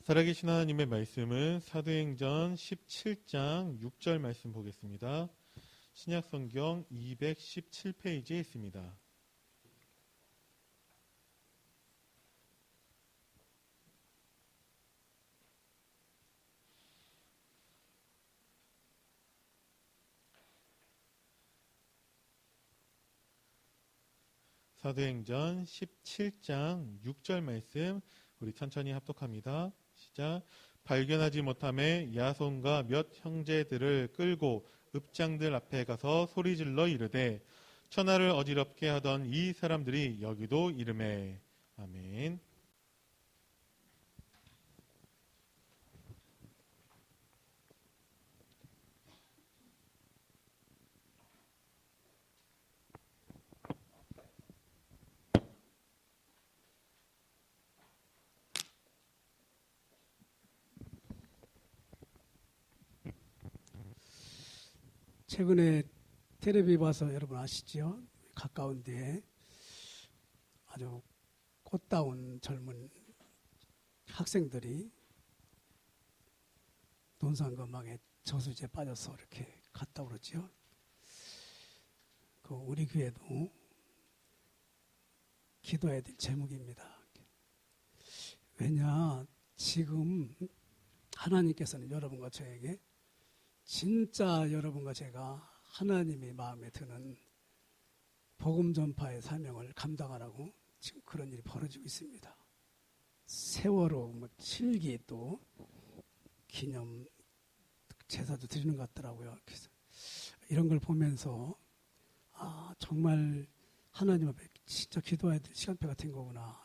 살아계신 하나님의 말씀은 사도행전 17장 6절 말씀 보겠습니다. 신약성경 217페이지에 있습니다. 사도행전 17장 6절 말씀 우리 천천히 합독합니다. 시작. 발견하지 못함에 야손과 몇 형제들을 끌고 읍장들 앞에 가서 소리질러 이르되 천하를 어지럽게 하던 이 사람들이 여기도 이르매. 아멘. 최근에 텔레비 봐서 여러분 아시죠? 가까운데 아주 꽃다운 젊은 학생들이 논산건망에 저수지에 빠져서 이렇게 갔다 그러죠. 우리 교회도 기도해야 될 제목입니다. 왜냐, 지금 하나님께서는 여러분과 저에게 진짜 여러분과 제가 하나님의 마음에 드는 복음 전파의 사명을 감당하라고 지금 그런 일이 벌어지고 있습니다. 세월호 7기 또 기념 제사도 드리는 것 같더라고요. 그래서 이런 걸 보면서 정말 하나님 앞에 진짜 기도해야 될 시간표가 된 거구나.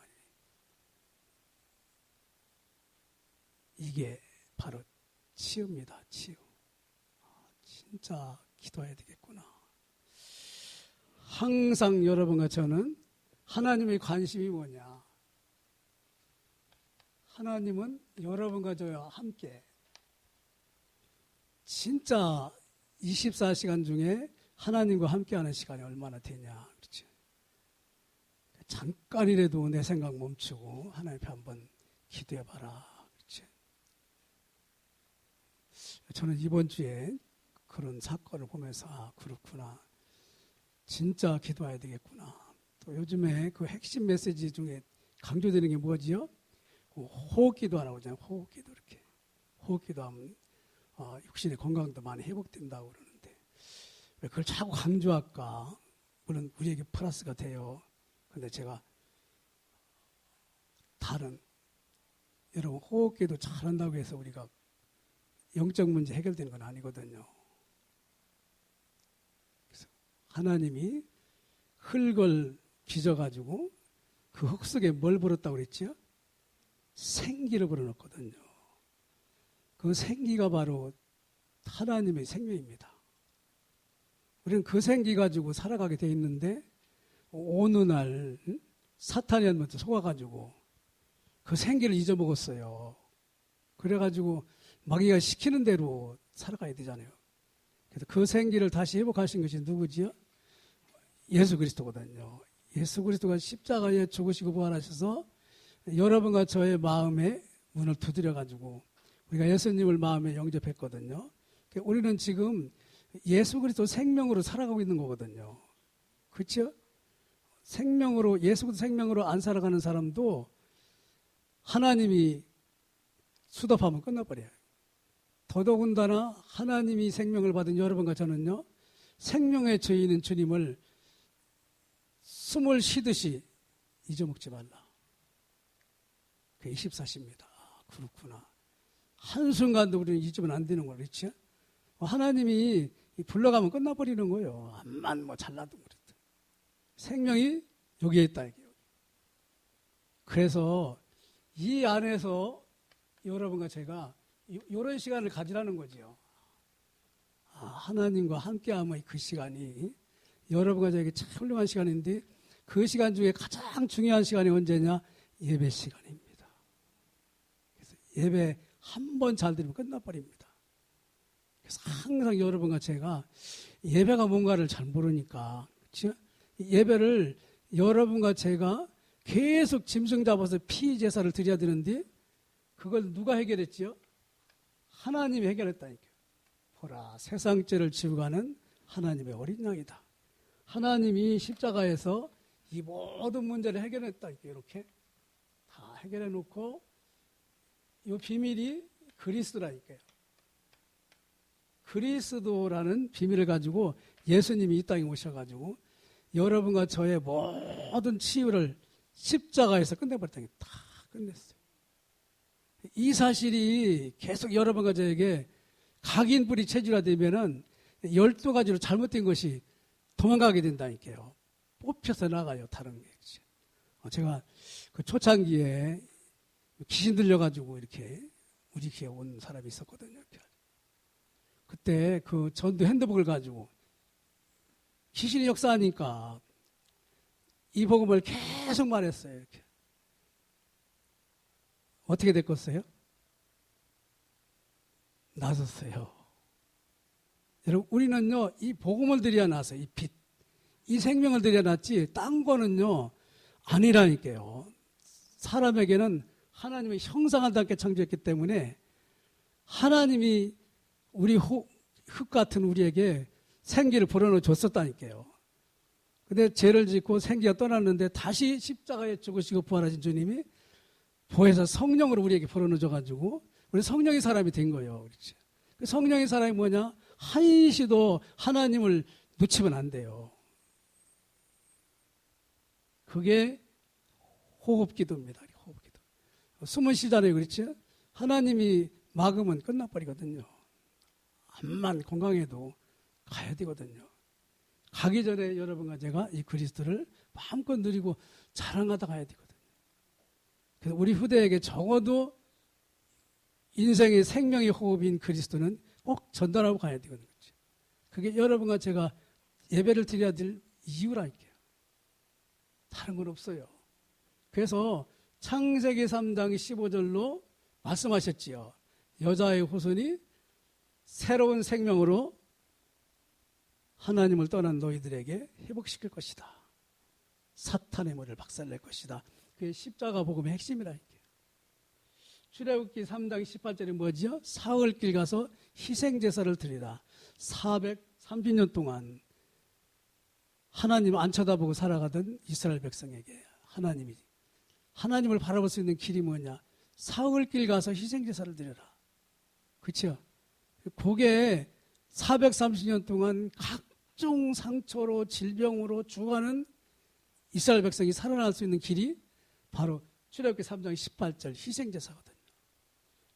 이게 바로 치유입니다. 치유. 진짜 기도해야 되겠구나. 항상 여러분과 저는 하나님의 관심이 뭐냐? 하나님은 여러분과 저와 함께 진짜 24시간 중에 하나님과 함께하는 시간이 얼마나 되냐? 그렇죠? 잠깐이라도 내 생각 멈추고 하나님 앞에 한번 기도해봐라. 그렇죠? 저는 이번 주에 그런 사건을 보면서 그렇구나. 진짜 기도해야 되겠구나. 또 요즘에 그 핵심 메시지 중에 강조되는 게 뭐지요? 호흡기도 하라고 하잖아요. 호흡기도 이렇게. 호흡기도 하면 육신의 건강도 많이 회복된다고 그러는데 왜 그걸 자꾸 강조할까? 물론 우리에게 플러스가 돼요. 근데 제가 다른 여러분 호흡기도 잘한다고 해서 우리가 영적 문제 해결되는 건 아니거든요. 하나님이 흙을 빚어가지고 그 흙 속에 뭘 불었다고 그랬죠? 생기를 불어넣거든요. 그 생기가 바로 하나님의 생명입니다. 우리는 그 생기 가지고 살아가게 돼 있는데 어느 날 사탄이 한번도 속아가지고 그 생기를 잊어먹었어요. 그래가지고 마귀가 시키는 대로 살아가야 되잖아요. 그래서 그 생기를 다시 회복하신 것이 누구지요? 예수 그리스도거든요. 예수 그리스도가 십자가에 죽으시고 부활하셔서 여러분과 저의 마음에 문을 두드려가지고 우리가 예수님을 마음에 영접했거든요. 우리는 지금 예수 그리스도 생명으로 살아가고 있는 거거든요. 그렇죠? 생명으로, 예수 그리스도 생명으로 안 살아가는 사람도 하나님이 수답하면 끝나버려요. 더더군다나 하나님이 생명을 받은 여러분과 저는요, 생명의 주인인 주님을 숨을 쉬듯이 잊어먹지 말라. 그게 24시입니다. 그렇구나. 한순간도 우리는 잊으면 안 되는 거예요. 그렇죠? 하나님이 불러가면 끝나버리는 거예요. 암만 잘나도 그랬다. 생명이 여기에 있다. 그래서 이 안에서 여러분과 제가 이런 시간을 가지라는 거죠. 하나님과 함께하면 그 시간이 여러분과 저에게 참 훌륭한 시간인데 그 시간 중에 가장 중요한 시간이 언제냐? 예배 시간입니다. 그래서 예배 한 번 잘 드리면 끝나버립니다. 그래서 항상 여러분과 제가 예배가 뭔가를 잘 모르니까 그렇죠? 여러분과 제가 계속 짐승 잡아서 피 제사를 드려야 되는데 그걸 누가 해결했지요? 하나님이 해결했다니까요. 보라, 세상 죄를 지고 가는 하나님의 어린 양이다. 하나님이 십자가에서 이 모든 문제를 해결했다니까요. 이렇게 다 해결해 놓고 이 비밀이 그리스도라니까요. 그리스도라는 비밀을 가지고 예수님이 이 땅에 오셔가지고 여러분과 저의 모든 치유를 십자가에서 끝내버렸다니까. 다 끝냈어요. 이 사실이 계속 여러분과 저에게 각인뿌리 체질화되면은 12가지로 잘못된 것이 도망가게 된다니까요. 뽑혀서 나가요. 다른 게. 제가 그 초창기에 귀신 들려가지고 이렇게 우리 교회에 온 사람이 있었거든요. 그때 그 전도 핸드북을 가지고 귀신이 역사하니까 이 복음을 계속 말했어요. 이렇게. 어떻게 됐겠어요? 나섰어요. 여러분, 우리는요, 이 복음을 드려야 나서, 이 빛, 이 생명을 드려야 놨지, 딴 거는요, 아니라니까요. 사람에게는 하나님의 형상을 닮게 창조했기 때문에 하나님이 우리 흙 같은 우리에게 생기를 불어넣어 줬었다니까요. 근데 죄를 짓고 생기가 떠났는데 다시 십자가에 죽으시고 부활하신 주님이 보혜사 성령으로 우리에게 불어넣어 줘가지고 우리 성령의 사람이 된 거예요. 그렇지? 그 성령의 사람이 뭐냐? 한시도 하나님을 놓치면 안 돼요. 그게 호흡기도입니다. 호흡기도. 숨은 쉬잖아요. 그렇지? 하나님이 막으면 끝나버리거든요. 암만 건강해도 가야 되거든요. 가기 전에 여러분과 제가 이 그리스도를 마음껏 누리고 자랑하다 가야 되거든요. 그래서 우리 후대에게 적어도 인생의 생명의 호흡인 그리스도는 꼭 전달하고 가야 되거든요. 그게 여러분과 제가 예배를 드려야 될 이유라니까요. 다른 건 없어요. 그래서 창세기 3장 15절로 말씀하셨지요. 여자의 후손이 새로운 생명으로 하나님을 떠난 너희들에게 회복시킬 것이다. 사탄의 머리를 박살낼 것이다. 그게 십자가 복음의 핵심이라니까요. 출애굽기 3장 18절이 뭐지요? 사흘길 가서 희생제사를 드리라. 430년 동안 하나님 안 쳐다보고 살아가던 이스라엘 백성에게 하나님을 바라볼 수 있는 길이 뭐냐? 사흘길 가서 희생제사를 드려라. 그렇죠? 그게 430년 동안 각종 상처로 질병으로 죽어가는 이스라엘 백성이 살아날 수 있는 길이 바로 출애굽기 3장 18절 희생제사거든요.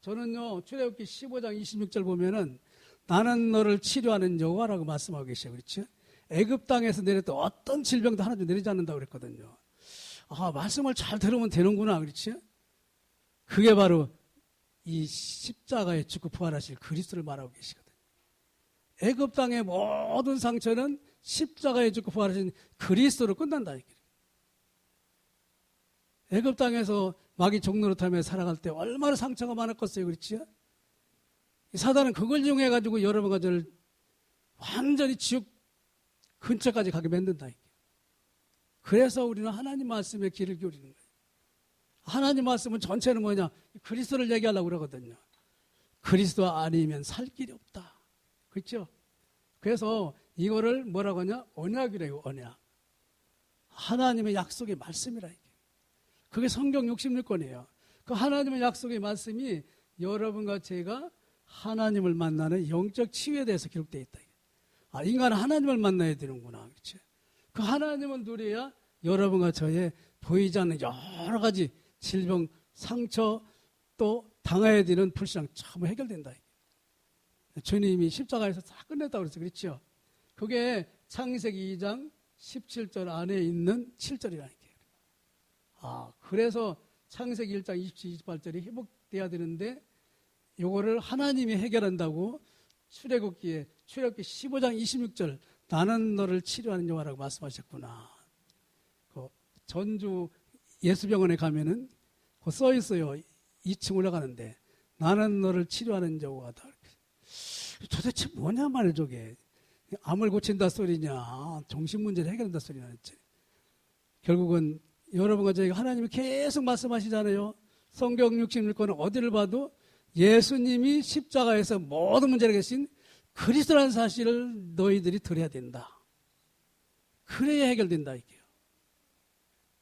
저는요, 출애굽기 15장 26절 보면은 나는 너를 치료하는 여호와라고 말씀하고 계셔요. 그렇죠? 애굽 땅에서 내렸던 어떤 질병도 하나도 내리지 않는다고 그랬거든요. 아, 말씀을 잘 들으면 되는구나. 그렇죠? 그게 바로 이 십자가에 죽고 부활하실 그리스도를 말하고 계시거든요. 애굽 땅의 모든 상처는 십자가에 죽고 부활하신 그리스도로 끝난다니까요. 애굽 땅에서 마귀 종노릇하며 살아갈 때 얼마나 상처가 많았겠어요. 그렇죠? 사단은 그걸 이용해 가지고 여러분과 저를 완전히 지옥 근처까지 가게 만든다니까요. 그래서 우리는 하나님 말씀에 귀를 기울이는 거예요. 하나님 말씀은 전체는 뭐냐? 그리스도를 얘기하려고 그러거든요. 그리스도 아니면 살 길이 없다. 그렇죠? 그래서 이거를 뭐라고 하냐? 언약이래요. 언약. 하나님의 약속의 말씀이라. 그게 성경 66권이에요. 그 하나님의 약속의 말씀이 여러분과 제가 하나님을 만나는 영적 치유에 대해서 기록되어 있다. 아, 인간은 하나님을 만나야 되는구나. 그렇죠? 그 하나님을 누려야 여러분과 저의 보이지 않는 여러 가지 질병, 상처, 또 당해야 되는 불상 전부 해결된다. 주님이 십자가에서 다 끝냈다고 그래서 그렇죠. 그게 창세기 2장 17절 안에 있는 7절이라니까요. 아, 그래서 창세기 1장 27, 28절이 회복돼야 되는데 요거를 하나님이 해결한다고 출애굽기 15장 26절 나는 너를 치료하는 여호와라고 말씀하셨구나. 그 전주 예수병원에 가면은 그 써 있어요. 2층 올라가는데 나는 너를 치료하는 여호와다. 도대체 뭐냐 말이야 저게. 암을 고친다 소리냐, 정신문제를 해결한다 소리냐. 결국은 여러분과 저희가 하나님이 계속 말씀하시잖아요. 성경 66권은 어디를 봐도 예수님이 십자가에서 모든 문제를 해결하신 그리스도라는 사실을 너희들이 들어야 된다. 그래야 해결된다 이게요.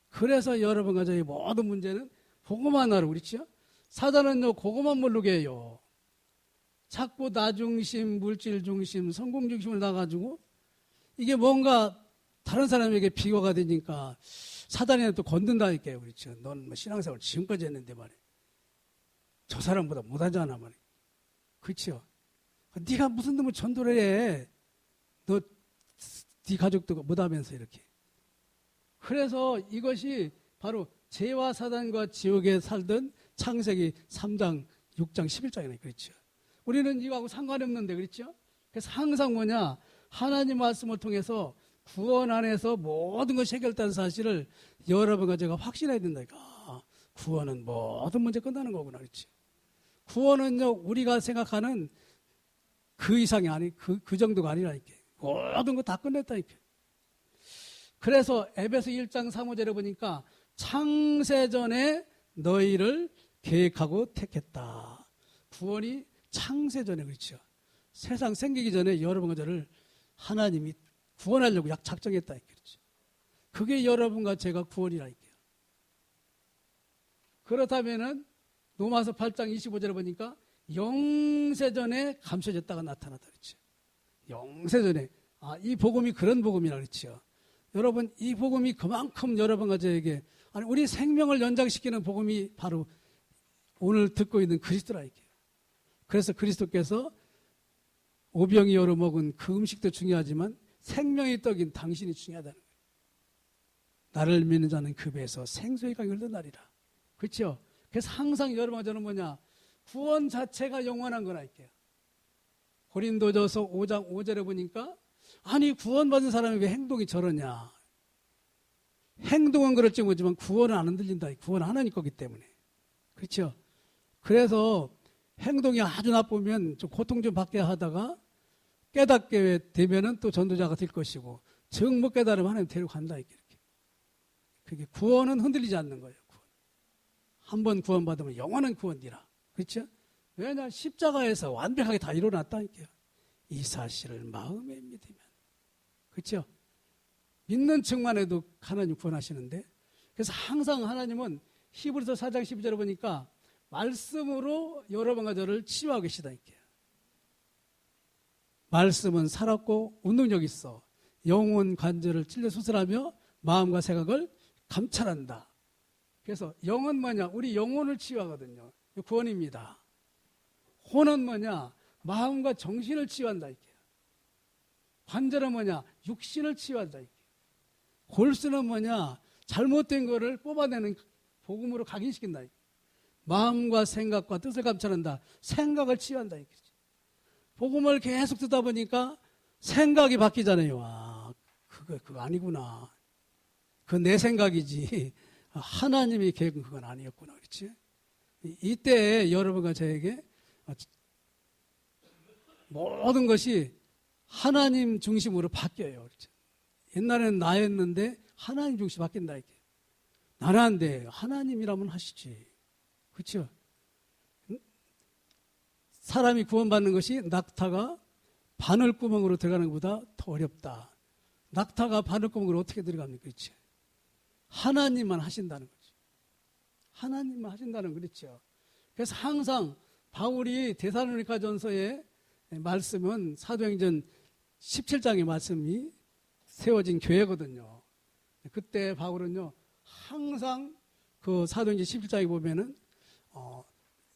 그래서 여러분과 저희 모든 문제는 복음 하나로 그렇죠? 사단은요 그것만 모르게 해요. 자꾸 나 중심, 물질 중심, 성공 중심을 나가지고 이게 뭔가 다른 사람에게 비교가 되니까 사단이 또 건든다니까요. 그렇죠? 넌 뭐 신앙생활 지금까지 했는데 말이야. 저 사람보다 못하잖아 말이야. 그렇죠? 네가 무슨 놈의 전도를 해. 너 네 가족도 못하면서 이렇게. 그래서 이것이 바로 죄와 사단과 지옥에 살던 창세기 3장, 6장, 11장이네. 그렇죠? 우리는 이거하고 상관이 없는데 그렇죠? 그래서 항상 뭐냐? 하나님 말씀을 통해서 구원 안에서 모든 것이 해결된 사실을 여러분과 제가 확신해야 된다니까. 구원은 모든 문제 끝나는 거구나. 그렇지? 구원은요, 우리가 생각하는 그 이상이 아니, 그 정도가 아니라니까. 모든 거 다 끝냈다니까. 그래서 에베소 1장 3호절에 보니까 창세전에 너희를 계획하고 택했다. 구원이 창세전에 그렇죠. 세상 생기기 전에 여러분과 저를 하나님이 구원하려고 작정했다. 그렇죠. 그게 여러분과 제가 구원이라니까요. 그렇다면은 로마서 8장 25절에 보니까 영세전에 감춰졌다가 나타났다. 그렇죠. 영세전에. 이 복음이 그런 복음이라 그렇죠. 여러분, 이 복음이 그만큼 여러분과 저에게, 아니, 우리 생명을 연장시키는 복음이 바로 오늘 듣고 있는 그리스도라니까요. 그래서 그리스도께서 오병이 여러 먹은 그 음식도 중요하지만 생명의 떡인 당신이 중요하다는 거예요. 나를 믿는 자는 그 배에서 생수의 강이 흘러나리라. 그렇죠? 그래서 항상 여러분과 저는 뭐냐? 구원 자체가 영원한 거라니까요. 고린도전서 5장 5절에 보니까 아니 구원받은 사람이 왜 행동이 저러냐. 행동은 그럴지 모르지만 구원은 안 흔들린다. 구원은 하나님 거기 때문에. 그렇죠? 그래서 행동이 아주 나쁘면 좀 고통 좀 받게 하다가 깨닫게 되면은 또 전도자가 될 것이고 정 못 깨달으면 하나님 데려간다. 이렇게. 그게 구원은 흔들리지 않는 거예요. 구원. 한 번 구원받으면 영원한 구원이라. 그렇죠? 왜냐 십자가에서 완벽하게 다 이루어놨다니까요. 이 사실을 마음에 믿으면. 그렇죠? 믿는 척만 해도 하나님 구원하시는데 그래서 항상 하나님은 히브리서 4장 12절에 보니까 말씀으로 여러분과 저를 치유하고 계시다니까요. 말씀은 살았고 운동력 있어. 영혼 관절을 찔러 수술하며 마음과 생각을 감찰한다. 그래서 영은 뭐냐? 우리 영혼을 치유하거든요. 구원입니다. 혼은 뭐냐? 마음과 정신을 치유한다. 관절은 뭐냐? 육신을 치유한다. 골수는 뭐냐? 잘못된 거를 뽑아내는 복음으로 각인시킨다. 마음과 생각과 뜻을 감찰한다. 생각을 치유한다. 복음을 계속 듣다 보니까 생각이 바뀌잖아요. 그거 아니구나. 그건 내 생각이지. 하나님의 계획은 그건 아니었구나. 그렇지? 이때 여러분과 저에게 모든 것이 하나님 중심으로 바뀌어요. 그렇죠? 옛날에는 나였는데 하나님 중심 바뀐다. 이렇게. 나는 안 돼. 하나님이라면 하시지. 그렇죠? 사람이 구원받는 것이 낙타가 바늘구멍으로 들어가는 것보다 더 어렵다. 낙타가 바늘구멍으로 어떻게 들어갑니까? 그렇죠? 하나님만 하신다는 거죠. 하나님만 하신다는 거죠. 그래서 항상 바울이 데살로니가 전서의 말씀은 사도행전 17장의 말씀이 세워진 교회거든요. 그때 바울은요, 항상 그 사도행전 17장에 보면은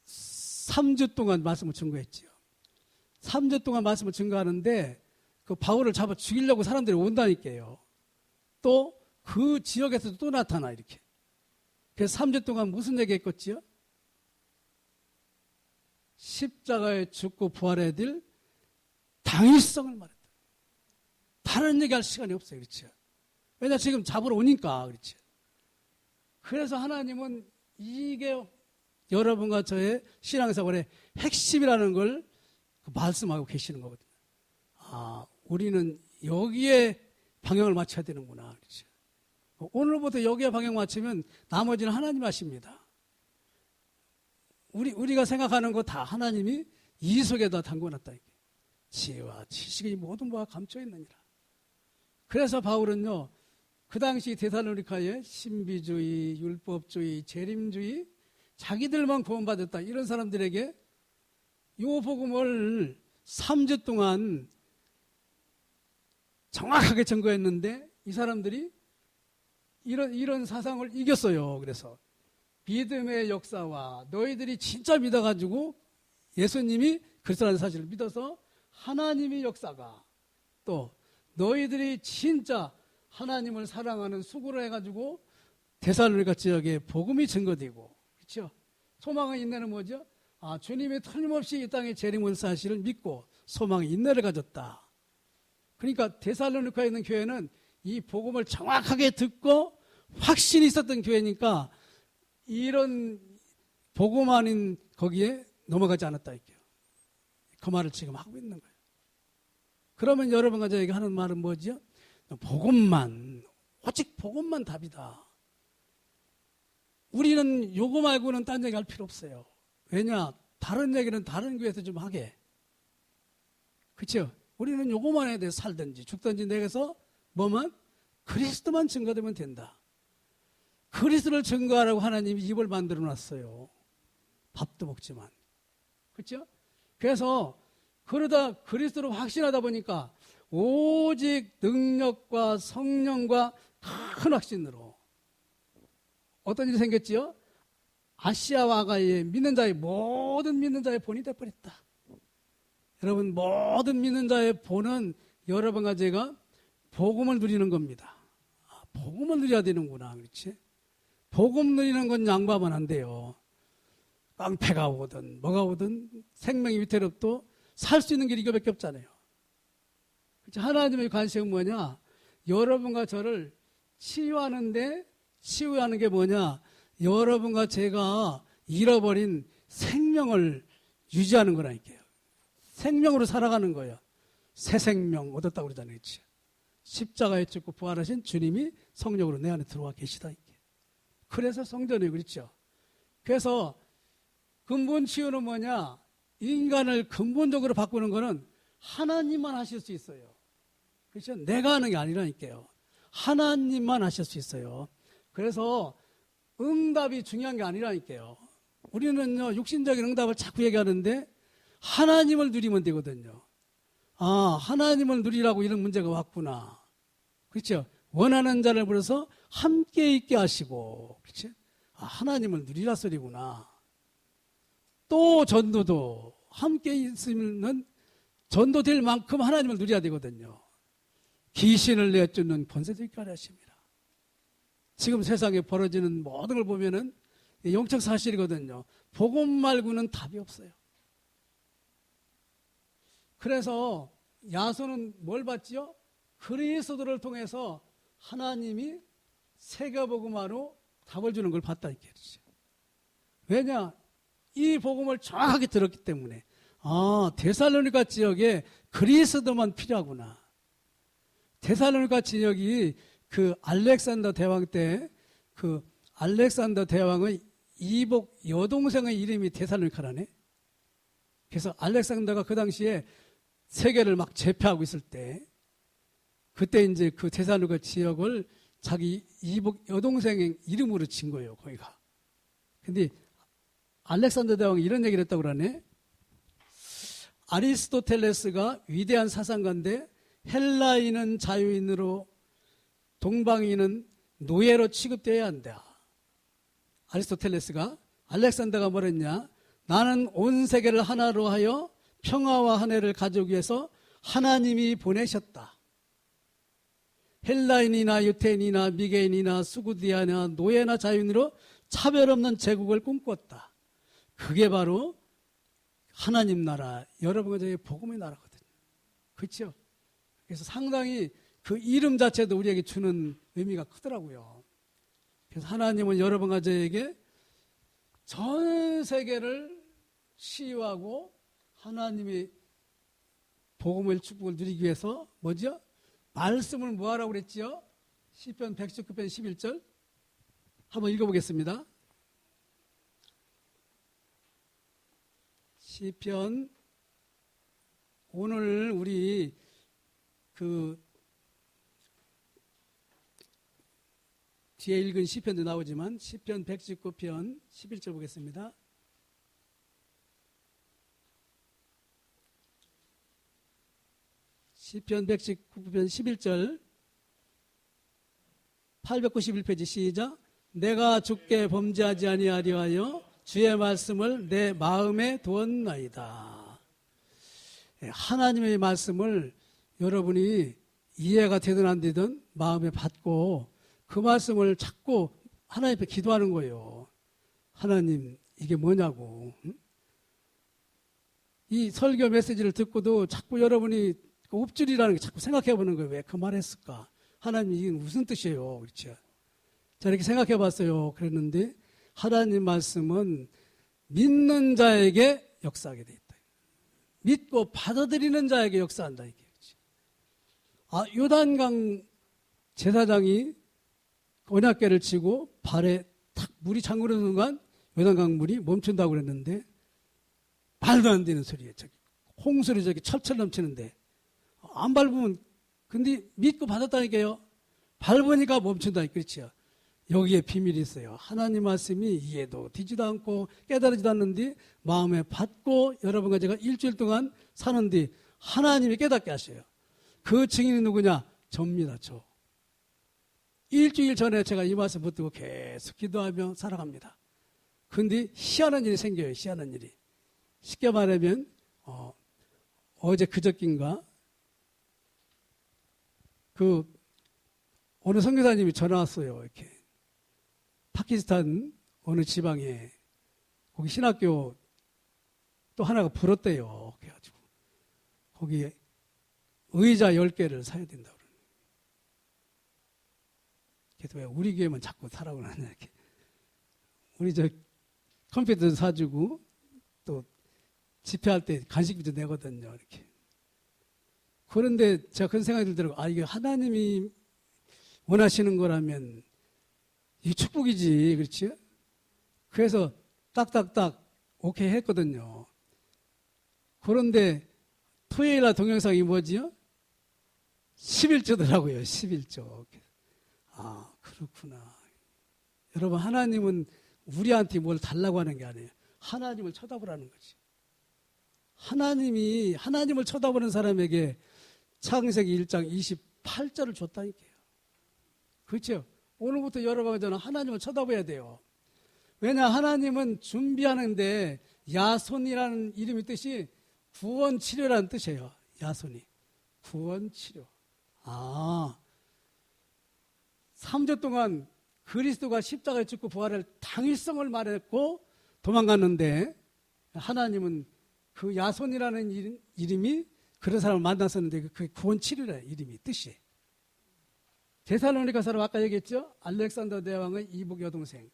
3주 동안 말씀을 증거했지요. 3주 동안 말씀을 증거하는데 그 바울을 잡아 죽이려고 사람들이 온다니까요. 또 그 지역에서도 또 나타나 이렇게. 그래서 3주 동안 무슨 얘기했겠지요? 십자가에 죽고 부활해야 될 당위성을 말했다. 다른 얘기할 시간이 없어요. 그렇죠? 왜냐 지금 잡으러 오니까. 그렇죠? 그래서 하나님은 이게 여러분과 저의 신앙생활의 핵심이라는 걸 말씀하고 계시는 거거든요. 우리는 여기에 방향을 맞춰야 되는구나. 그렇죠? 오늘부터 여기에 방향 맞추면 나머지는 하나님 하십니다. 우리가 생각하는 거 다 하나님이 이 속에다 담궈놨다. 지혜와 지식의 모든 바가 감춰 있느니라. 그래서 바울은요, 그 당시 데살로니가의 신비주의, 율법주의, 재림주의, 자기들만 구원받았다 이런 사람들에게 이 복음을 3주 동안 정확하게 증거했는데 이 사람들이 이런 사상을 이겼어요. 그래서 믿음의 역사와 너희들이 진짜 믿어가지고 예수님이 그리스도라는 사실을 믿어서 하나님의 역사가 또 너희들이 진짜 하나님을 사랑하는 수고를 해가지고 데살로니가 지역에 복음이 증거되고, 그렇죠? 소망의 인내는 뭐죠? 주님이 틀림없이 이 땅에 재림한 사실을 믿고 소망의 인내를 가졌다. 그러니까 데살로니카에 있는 교회는 이 복음을 정확하게 듣고 확신이 있었던 교회니까 이런 복음 아닌 거기에 넘어가지 않았다 이게요. 그 말을 지금 하고 있는 거예요. 그러면 여러분과 저에게 하는 말은 뭐죠? 복음만, 오직 복음만 답이다. 우리는 요거 말고는 딴 얘기 할 필요 없어요. 왜냐? 다른 얘기는 다른 교회에서 좀 하게. 그렇죠? 우리는 요거만 해야 돼. 살든지 죽든지 내게서 뭐만? 그리스도만 증거되면 된다. 그리스도를 증거하라고 하나님이 입을 만들어 놨어요. 밥도 먹지만. 그렇죠? 그래서 그러다 그리스도로 확신하다 보니까 오직 능력과 성령과 큰 확신으로 어떤 일이 생겼지요? 아시아와 아가이의 믿는 자의 모든 믿는 자의 본이 되어버렸다. 여러분, 모든 믿는 자의 본은 여러분과 제가 복음을 누리는 겁니다. 복음을 누려야 되는구나. 그렇지? 복음 누리는 건 양보하면 안 돼요. 깡패가 오든 뭐가 오든 생명이 위태롭도 살 수 있는 길이 이거밖에 없잖아요. 그렇지? 하나님의 관심은 뭐냐? 여러분과 저를 치유하는데, 치유하는 게 뭐냐? 여러분과 제가 잃어버린 생명을 유지하는 거라니까요. 생명으로 살아가는 거예요. 새 생명 얻었다고 그러잖아요. 그렇지? 십자가에 죽고 부활하신 주님이 성령으로 내 안에 들어와 계시다. 이게. 그래서 성전이에요. 그렇죠? 그래서 근본 치유는 뭐냐? 인간을 근본적으로 바꾸는 거는 하나님만 하실 수 있어요. 그렇죠? 내가 하는 게 아니라니까요. 하나님만 하실 수 있어요. 그래서 응답이 중요한 게 아니라니까요. 우리는요, 육신적인 응답을 자꾸 얘기하는데 하나님을 누리면 되거든요. 하나님을 누리라고 이런 문제가 왔구나. 그렇죠? 원하는 자를 불러서 함께 있게 하시고, 그렇죠? 하나님을 누리라 소리구나. 또 전도도 함께 있으면 전도될 만큼 하나님을 누려야 되거든요. 귀신을 내쫓는 권세도 있게 하려 하십니다. 지금 세상에 벌어지는 모든 걸 보면은 영적 사실이거든요. 복음 말고는 답이 없어요. 그래서 야손은 뭘 받지요? 그리스도를 통해서 하나님이 세계복음화로 답을 주는 걸 봤다 이렇게 했죠. 왜냐? 이 복음을 정확하게 들었기 때문에 데살로니가 지역에 그리스도만 필요하구나. 데살로니가 지역이 그 알렉산더 대왕 때 그 알렉산더 대왕의 이복 여동생의 이름이 데살로니카라네. 그래서 알렉산더가 그 당시에 세계를 막 제패하고 있을 때 그때 이제 그 데살로니가 지역을 자기 이복 여동생의 이름으로 진 거예요. 거기가. 근데 알렉산더 대왕이 이런 얘기를 했다고 그러네. 아리스토텔레스가 위대한 사상가인데 헬라인은 자유인으로 동방인은 노예로 취급되어야 한다. 아리스토텔레스가 알렉산더가 뭐랬냐? 나는 온 세계를 하나로 하여 평화와 한해를 가져오기 위해서 하나님이 보내셨다. 헬라인이나 유태인이나 미개인이나 수구디아나 노예나 자유인으로 차별 없는 제국을 꿈꿨다. 그게 바로 하나님 나라, 여러분과 저희 복음의 나라거든요. 그렇죠? 그래서 상당히 그 이름 자체도 우리에게 주는 의미가 크더라고요. 그래서 하나님은 여러분과 저에게 전 세계를 치유하고 하나님의 복음의 축복을 누리기 위해서 뭐죠? 말씀을 뭐하라고 그랬지요? 시편 119편 11절 한번 읽어보겠습니다. 시편 오늘 우리 그 뒤에 읽은 시편도 나오지만 시편 119편 11절 보겠습니다. 시편 119편 11절 891페이지 시작. 내가 주께 범죄하지 아니하려 주의 말씀을 내 마음에 두었나이다. 하나님의 말씀을 여러분이 이해가 되든 안 되든 마음에 받고 그 말씀을 자꾸 하나님 앞에 기도하는 거예요. 하나님 이게 뭐냐고. 이 설교 메시지를 듣고도 자꾸 여러분이 그 옵줄이라는 게 자꾸 생각해 보는 거예요. 왜 그 말 했을까? 하나님 이게 무슨 뜻이에요? 그렇죠? 자, 이렇게 생각해 봤어요. 그랬는데 하나님 말씀은 믿는 자에게 역사하게 돼 있다. 믿고 받아들이는 자에게 역사한다. 이게. 아, 요단강 제사장이 언약궤를 치고 발에 탁 물이 잠그는 순간 요단강 물이 멈춘다고 그랬는데 말도 안 되는 소리예요. 저기 홍수를 저기 철철 넘치는데 안 밟으면 근데 믿고 받았다니까요. 밟으니까 멈춘다. 그렇죠. 여기에 비밀이 있어요. 하나님 말씀이 이해도 되지도 않고 깨달아지도 않는데 마음에 받고 여러분과 제가 일주일 동안 사는데 하나님이 깨닫게 하셔요. 그 증인이 누구냐? 접니다. 저. 일주일 전에 제가 이 말씀 붙들고 계속 기도하며 살아갑니다. 근데 희한한 일이 생겨요. 희한한 일이. 쉽게 말하면 어제 그저께인가 그 어느 선교사님이 전화 왔어요. 이렇게 파키스탄 어느 지방에 거기 신학교 또 하나가 불었대요. 그래가지고 거기에 의자 10개를 사야 된다고 그러는 거예요. 그래서 왜 우리 교회만 자꾸 사라고 그러냐 이렇게. 우리 저 컴퓨터도 사주고 또 집회할 때 간식비도 내거든요. 이렇게. 그런데 제가 그런 생각이 들더라고요. 아, 이게 하나님이 원하시는 거라면 이게 축복이지. 그렇지? 그래서 딱딱딱 오케이 했거든요. 그런데 토요일날 동영상이 뭐지요? 11조더라고요. 11조. 아, 그렇구나. 여러분, 하나님은 우리한테 뭘 달라고 하는 게 아니에요. 하나님을 쳐다보라는 거지. 하나님이 하나님을 쳐다보는 사람에게 창세기 1장 28절을 줬다니까요. 그렇죠? 오늘부터 여러분과 저는 하나님을 쳐다봐야 돼요. 왜냐, 하나님은 준비하는데 야손이라는 이름의 뜻이 구원치료라는 뜻이에요. 야손이. 구원치료. 아, 3주 동안 그리스도가 십자가에 죽고 부활할 당위성을 말했고 도망갔는데 하나님은 그 야손이라는 이름이 그런 사람을 만났었는데 그 구원치료라는 이름이 뜻이. 데살로니가서로 아까 얘기했죠. 알렉산더 대왕의 이복 여동생.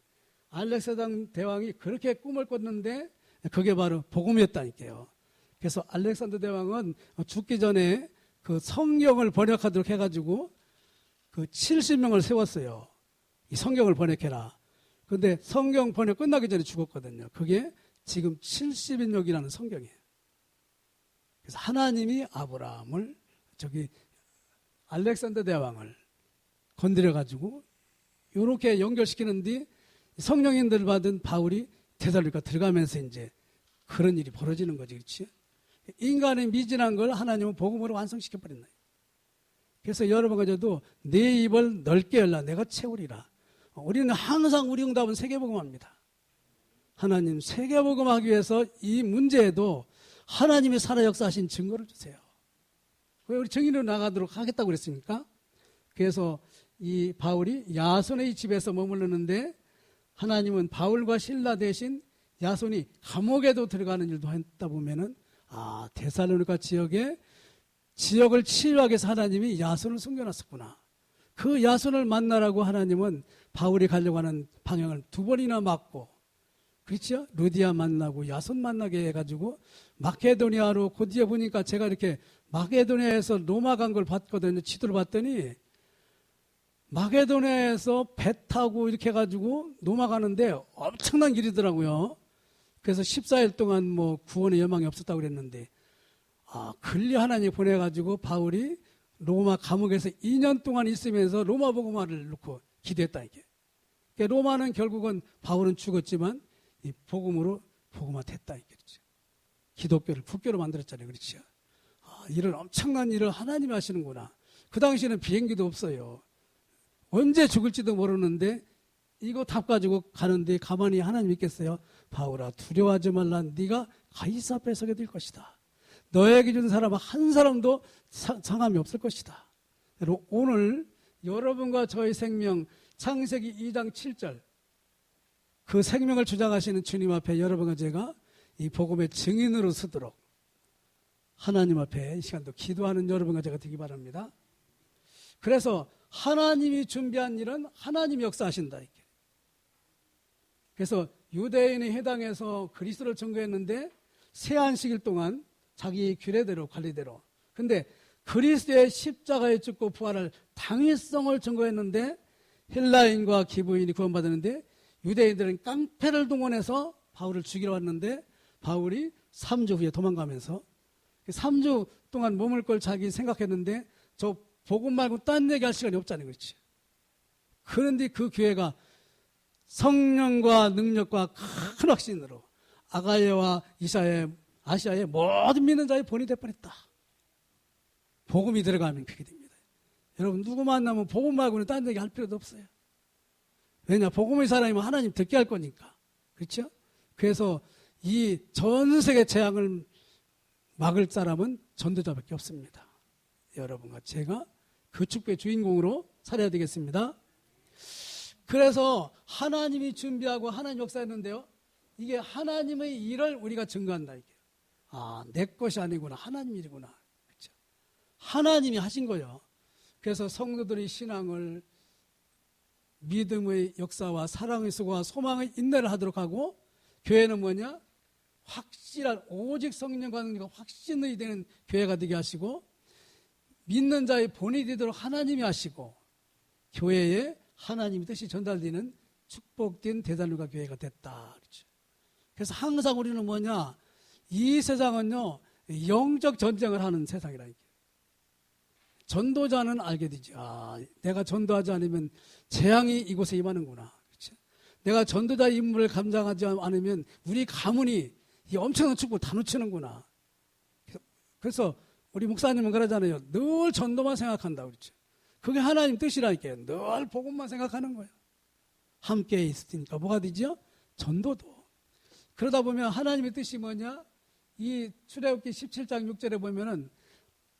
알렉산더 대왕이 그렇게 꿈을 꿨는데 그게 바로 복음이었다니까요. 그래서 알렉산더 대왕은 죽기 전에 그 성경을 번역하도록 해가지고 그 70명을 세웠어요. 이 성경을 번역해라. 그런데 성경 번역 끝나기 전에 죽었거든요. 그게 지금 70인역이라는 성경이에요. 그래서 하나님이 아브라함을 저기 알렉산더 대왕을 건드려가지고 이렇게 연결시키는 뒤 성령인들 받은 바울이 데살로니가 들어가면서 이제 그런 일이 벌어지는 거지. 그렇지? 인간의 미진한 걸 하나님은 복음으로 완성시켜버린다. 그래서 여러분과 저도 내 입을 넓게 열라 내가 채우리라. 우리는 항상 우리 응답은 세계복음합니다. 하나님 세계복음하기 위해서 이 문제에도 하나님이 살아 역사하신 증거를 주세요. 왜 우리 증인으로 나가도록 하겠다고 그랬습니까? 그래서 이 바울이 야손의 집에서 머무르는데 하나님은 바울과 실라 대신 야손이 감옥에도 들어가는 일도 했다 보면은 아, 데살로니가 지역을 치유하기 위해서 하나님이 야손을 숨겨놨었구나. 그 야손을 만나라고 하나님은 바울이 가려고 하는 방향을 2번이나 막고, 그렇죠? 루디아 만나고 야손 만나게 해가지고 마케도니아로 곧이어 보니까 제가 이렇게 마케도니아에서 로마 간 걸 봤거든요. 지도를 봤더니 마케도니아에서 배 타고 이렇게 해가지고 로마 가는데 엄청난 길이더라고요. 그래서 14일 동안 뭐 구원의 여망이 없었다고 그랬는데, 근리 하나님이 보내가지고 바울이 로마 감옥에서 2년 동안 있으면서 로마 복음화를 놓고 기도했다, 이게. 그러니까 로마는 결국은 바울은 죽었지만 이 복음으로 복음화 됐다, 이게. 그렇죠. 기독교를 국교로 만들었잖아요, 그렇죠. 이런 엄청난 일을 하나님이 하시는구나. 그 당시에는 비행기도 없어요. 언제 죽을지도 모르는데 이거 답 가지고 가는데 가만히 하나님 있겠어요? 바울아, 두려워하지 말라. 네가 가이사 앞에 서게 될 것이다. 너에게 준 사람은 한 사람도 상함이 없을 것이다. 오늘 여러분과 저의 생명, 창세기 2장 7절, 그 생명을 주장하시는 주님 앞에 여러분과 제가 이 복음의 증인으로 서도록 하나님 앞에 이 시간도 기도하는 여러분과 제가 되기 바랍니다. 그래서 하나님이 준비한 일은 하나님이 역사하신다, 이렇게. 그래서 유대인의 회당에서 그리스도를 증거했는데 새 안식일 동안 자기 규례대로 관리대로. 근데 그리스도의 십자가에 죽고 부활할 당위성을 증거했는데 헬라인과 기브인이 구원받았는데 유대인들은 깡패를 동원해서 바울을 죽이러 왔는데 바울이 3주 후에 도망가면서 3주 동안 머물 걸 자기 생각했는데 저 복음 말고 딴 얘기할 시간이 없잖아요, 그렇지? 그런데 그 교회가 성령과 능력과 큰 확신으로 아가야와 아시아의 모든 믿는 자의 본이 될 뻔했다. 복음이 들어가면 그게 됩니다. 여러분, 누구 만나면 복음 말고는 딴 얘기 할 필요도 없어요. 왜냐, 복음의 사람이면 하나님 듣게 할 거니까. 그렇죠? 그래서 이 전 세계 재앙을 막을 사람은 전도자밖에 없습니다. 여러분과 제가 그 축복의 주인공으로 살아야 되겠습니다. 그래서 하나님이 준비하고 하나님 역사했는데요, 이게 하나님의 일을 우리가 증거한다, 이게. 내 것이 아니구나, 하나님 일이구나. 그렇죠? 하나님이 하신 거예요. 그래서 성도들의 신앙을 믿음의 역사와 사랑의 수고와 소망의 인내를 하도록 하고, 교회는 뭐냐? 확실한 오직 성령과 능력과 확신이 되는 교회가 되게 하시고, 믿는 자의 본이 되도록 하나님이 하시고, 교회에 하나님의 뜻이 전달되는 축복된 대단루가 교회가 됐다. 그렇죠. 그래서 항상 우리는 뭐냐? 이 세상은요, 영적 전쟁을 하는 세상이라니까요. 전도자는 알게 되지. 내가 전도하지 않으면 재앙이 이곳에 임하는구나. 그렇죠? 내가 전도자의 임무를 감당하지 않으면 우리 가문이 이 엄청난 축복을 다 놓치는구나. 그래서 우리 목사님은 그러잖아요. 늘 전도만 생각한다. 그렇죠? 그게 하나님 뜻이라니까요. 늘 복음만 생각하는 거예요. 함께 있으니까 뭐가 되죠? 전도도. 그러다 보면 하나님의 뜻이 뭐냐? 이 출애굽기 17장 6절에 보면은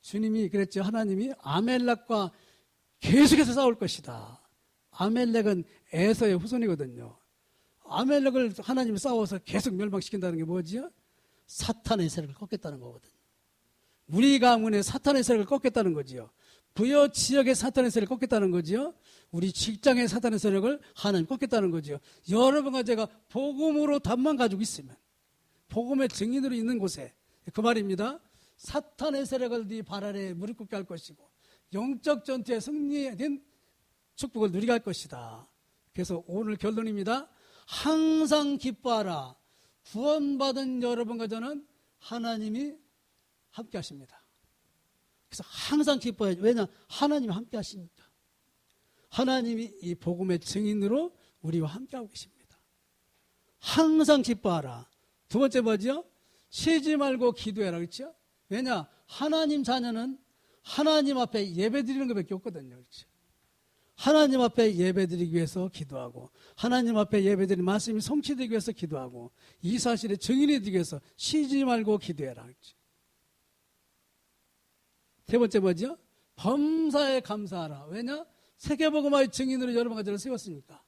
주님이 그랬죠. 하나님이 아멜렉과 계속해서 싸울 것이다. 아멜렉은 에서의 후손이거든요. 아멜렉을 하나님이 싸워서 계속 멸망시킨다는 게 뭐지요? 사탄의 세력을 꺾겠다는 거거든요. 우리 가문의 사탄의 세력을 꺾겠다는 거지요. 부여 지역의 사탄의 세력을 꺾겠다는 거지요. 우리 직장의 사탄의 세력을 하나님 꺾겠다는 거지요. 여러분과 제가 복음으로 답만 가지고 있으면, 복음의 증인으로 있는 곳에, 그 말입니다. 사탄의 세력을 네 발 아래에 무릎 꿇게 할 것이고 영적 전투에 승리된 축복을 누리게 할 것이다. 그래서 오늘 결론입니다. 항상 기뻐하라. 구원받은 여러분과 저는 하나님이 함께 하십니다. 그래서 항상 기뻐해야죠. 왜냐? 하나님이 함께 하시니까. 하나님이 이 복음의 증인으로 우리와 함께하고 계십니다. 항상 기뻐하라. 두 번째 뭐죠? 쉬지 말고 기도해라. 그렇죠? 왜냐? 하나님 자녀는 하나님 앞에 예배 드리는 것밖에 없거든요. 그렇죠? 하나님 앞에 예배 드리기 위해서 기도하고, 하나님 앞에 예배 드리는 말씀이 성취되기 위해서 기도하고, 이 사실의 증인이 되기 위해서 쉬지 말고 기도해라. 그렇죠? 세 번째 뭐죠? 범사에 감사하라. 왜냐? 세계복음화의 증인으로 여러분과 저를 세웠으니까.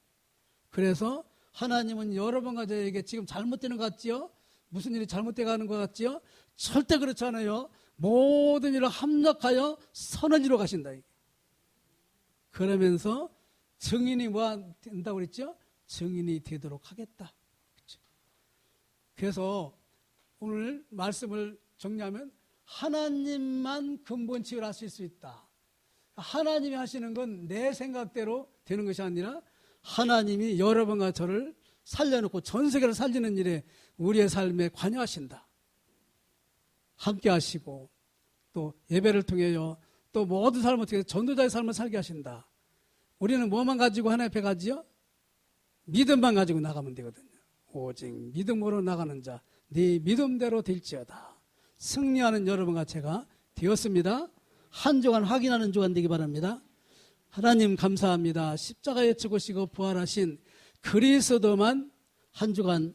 그래서 하나님은 여러분과 저에게 지금 잘못되는 것 같지요? 무슨 일이 잘못되어 가는 것 같지요? 절대 그렇지 않아요. 모든 일을 합력하여 선을 이루어 가신다. 그러면서 증인이 뭐 된다고 그랬죠? 증인이 되도록 하겠다. 그렇죠? 그래서 오늘 말씀을 정리하면 하나님만 근본치유를 하실 수 있다. 하나님이 하시는 건 내 생각대로 되는 것이 아니라 하나님이 여러분과 저를 살려놓고 전 세계를 살리는 일에 우리의 삶에 관여하신다. 함께 하시고 또 예배를 통해요. 또 모든 삶을 통해 전도자의 삶을 살게 하신다. 우리는 뭐만 가지고 하나님 앞에 가지요? 믿음만 가지고 나가면 되거든요. 오직 믿음으로 나가는 자, 네 믿음대로 될지어다. 승리하는 여러분과 제가 되었습니다. 한 주간 확인하는 주간 되기 바랍니다. 하나님 감사합니다. 십자가에 죽으시고 부활하신 그리스도만 한 주간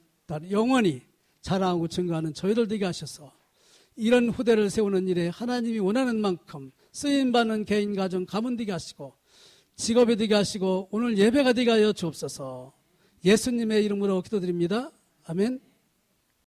영원히 자랑하고 증거하는 저희들 되게 하셔서 이런 후대를 세우는 일에 하나님이 원하는 만큼 쓰임받는 개인, 가정, 가문 되게 하시고 직업이 되게 하시고 오늘 예배가 되게 하여 주옵소서. 예수님의 이름으로 기도드립니다. 아멘.